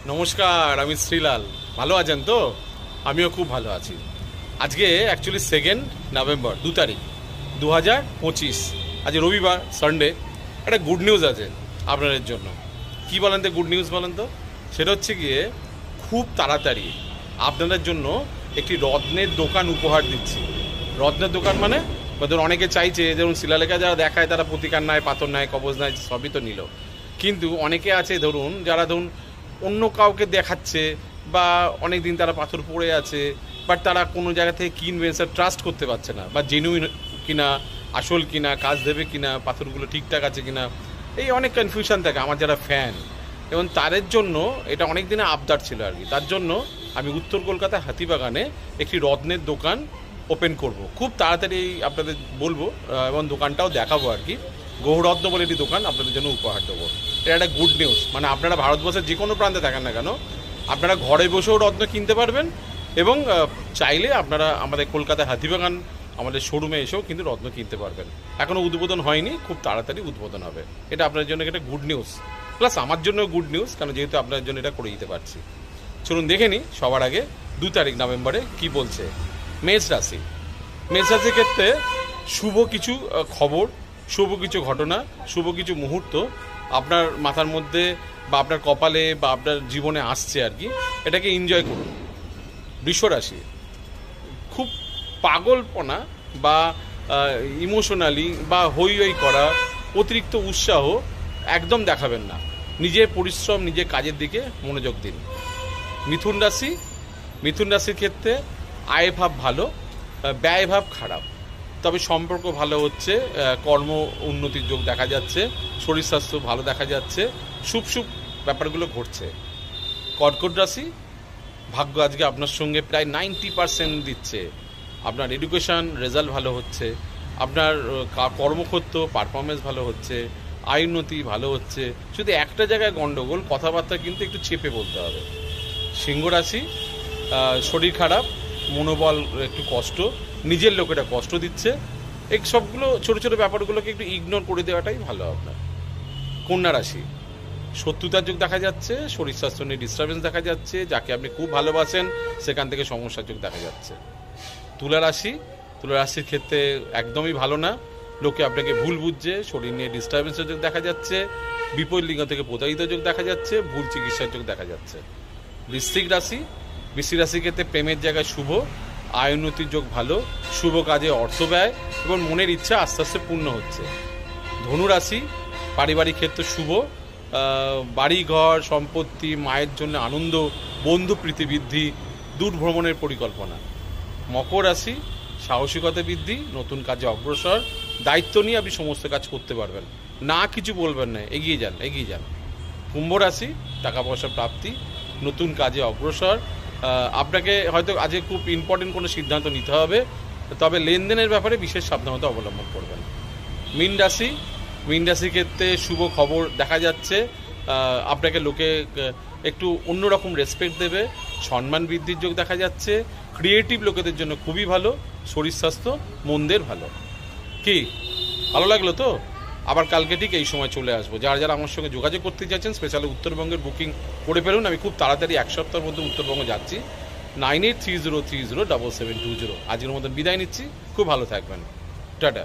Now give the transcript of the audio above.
নমস্কার, আমি শ্রীলাল। ভালো আছেন তো? আমিও খুব ভালো আছি। আজকে অ্যাকচুয়ালি 2 নভেম্বর, 2 তারিখ 2025। আজ রবিবার, সানডে। একটা গুড নিউজ আছে আপনাদের জন্য। কি বলেন তো গুড নিউজ বলেন তো? সেটা হচ্ছে গিয়ে খুব তাড়াতাড়ি আপনাদের জন্য একটি রত্নের দোকান উপহার দিচ্ছি। রত্নের দোকান মানে ধরুন অনেকে চাইছে, যেমন শিলালেখা যারা দেখায় তারা প্রতিকার নেয়, পাথর নেয়, কবজ নেয়, সবই তো নিল। কিন্তু অনেকে আছে ধরুন যারা ধরুন অন্য কাউকে দেখাচ্ছে বা অনেক দিন তারা পাথর পড়ে আছে, বাট তারা কোনো জায়গা থেকে কিনবে স্যার ট্রাস্ট করতে পারছে না, বা জেনুইন কিনা, আসল কিনা, কাজ দেবে কিনা, পাথরগুলো ঠিকঠাক আছে কিনা, এই অনেক কনফিউশন থাকে আমার যারা ফ্যান। এবং তাদের জন্য এটা অনেক দিনে আবদার ছিল আর কি। তার জন্য আমি উত্তর কলকাতা হাতিবাগানে একটি রত্নের দোকান ওপেন করব খুব তাড়াতাড়ি, আপনাদের বলবো এবং দোকানটাও দেখাবো আর কি। গৌররত্ন বলে একটি দোকান আপনাদের জন্য উপহার দেবো। এটা একটা গুড নিউজ, মানে আপনারা ভারতবর্ষের যে কোনো প্রান্তে থাকেন না কেন, আপনারা ঘরে বসেও রত্ন কিনতে পারবেন এবং চাইলে আপনারা আমাদের কলকাতা হাতিবাগান আমাদের শোরুমে এসেও কিন্তু রত্ন কিনতে পারবেন। এখনও উদ্বোধন হয়নি, খুব তাড়াতাড়ি উদ্বোধন হবে। এটা আপনাদের জন্য একটা গুড নিউজ, প্লাস আমার জন্য গুড নিউজ, কারণ যেহেতু আপনাদের জন্য এটা করে দিতে পারছি। চলুন দেখে নিই সবার আগে 2 তারিখ নভেম্বরে কি বলছে। মেষ রাশি। মেষ রাশির ক্ষেত্রে শুভ কিছু খবর, শুভ কিছু ঘটনা, শুভ কিছু মুহূর্ত আপনার মাথার মধ্যে বা আপনার কপালে বা আপনার জীবনে আসছে আর কি। এটাকে এনজয় করুন। বৃষ রাশি। খুব পাগলপনা বা ইমোশনালি বা হই হই করা, অতিরিক্ত উৎসাহ একদম দেখাবেন না। নিজের পরিশ্রম, নিজের কাজের দিকে মনোযোগ দিন। মিথুন রাশি। মিথুন রাশির ক্ষেত্রে আয়ভাব ভালো, ব্যয়ভাব খারাপ, তবে সম্পর্ক ভালো হচ্ছে, কর্ম উন্নতির যোগ দেখা যাচ্ছে, শরীর স্বাস্থ্য ভালো দেখা যাচ্ছে, শুভ শুভ ব্যাপারগুলো ঘটছে। কর্কট রাশি। ভাগ্য আজকে আপনার সঙ্গে প্রায় 90% দিচ্ছে। আপনার এডুকেশান রেজাল্ট ভালো হচ্ছে, আপনার কর্মক্ষেত্র পারফরমেন্স ভালো হচ্ছে, আয় উন্নতি ভালো হচ্ছে। শুধু একটা জায়গায় গণ্ডগোল, কথাবার্তা কিন্তু একটু চেপে বলতে হবে। সিংহ রাশি। শরীর খারাপ, মনোবল একটু কষ্ট, নিজের লোকেরা কষ্ট দিচ্ছে, এই সবগুলো ছোটো ছোটো ব্যাপারগুলোকে একটু ইগনোর করে দেওয়াটাই ভালো আপনার। কন্যা রাশি। শত্রুতার যোগ দেখা যাচ্ছে, শরীর স্বাস্থ্য নিয়ে ডিস্টারবেন্স দেখা যাচ্ছে, যাকে আপনি খুব ভালোবাসেন সেখান থেকে সমস্যার যোগ দেখা যাচ্ছে। তুলা রাশি। তুলা রাশির ক্ষেত্রে একদমই ভালো না, লোকে আপনাকে ভুল বুঝছে, শরীর নিয়ে ডিস্টারবেন্সের যোগ দেখা যাচ্ছে, বিপরীত লিঙ্গ থেকে প্রতারিত যোগ দেখা যাচ্ছে, ভুল চিকিৎসার যোগ দেখা যাচ্ছে। বৃশ্চিক রাশি। বৃশ্চিক রাশির ক্ষেত্রে প্রেমের জায়গায় শুভ, আয় উন্নতির যোগ ভালো, শুভ কাজে অর্থ ব্যয় এবং মনের ইচ্ছা আস্তে আস্তে পূর্ণ হচ্ছে। ধনু রাশি। পারিবারিক ক্ষেত্রে শুভ, বাড়ি ঘর সম্পত্তি, মায়ের জন্য আনন্দ, বন্ধু প্রীতি বৃদ্ধি, দূর ভ্রমণের পরিকল্পনা। মকর রাশি। সাহসিকতা বৃদ্ধি, নতুন কাজে অগ্রসর, দায়িত্ব নিয়ে আপনি সমস্ত কাজ করতে পারবেন, না কিছু বলবেন না, এগিয়ে যান এগিয়ে যান। কুম্ভ রাশি। টাকা পয়সা প্রাপ্তি, নতুন কাজে অগ্রসর, আপনাকে হয়তো আজকে খুব ইম্পর্টেন্ট কোনো সিদ্ধান্ত নিতে হবে, তবে লেনদেনের ব্যাপারে বিশেষ সাবধানতা অবলম্বন করবেন। মীন রাশি। মীন রাশির ক্ষেত্রে শুভ খবর দেখা যাচ্ছে, আপনাকে লোকে একটু অন্যরকম রেসপেক্ট দেবে, সম্মান বৃদ্ধির যোগ দেখা যাচ্ছে, ক্রিয়েটিভ লোকেদের জন্য খুবই ভালো, শরীর স্বাস্থ্য মন্দের ভালো। কি ভালো লাগলো তো? আবার কালকে ঠিক এই সময় চলে আসবো। যারা যারা আমার সঙ্গে যোগাযোগ করতে চাইছেন স্পেশালি উত্তরবঙ্গের বুকিং করে ফেলুন। আমি খুব তাড়াতাড়ি 1 সপ্তাহের মধ্যে উত্তরবঙ্গ যাচ্ছি। 9830307720। আজকের মতন বিদায় নিচ্ছি। খুব ভালো থাকবেন। টাটা।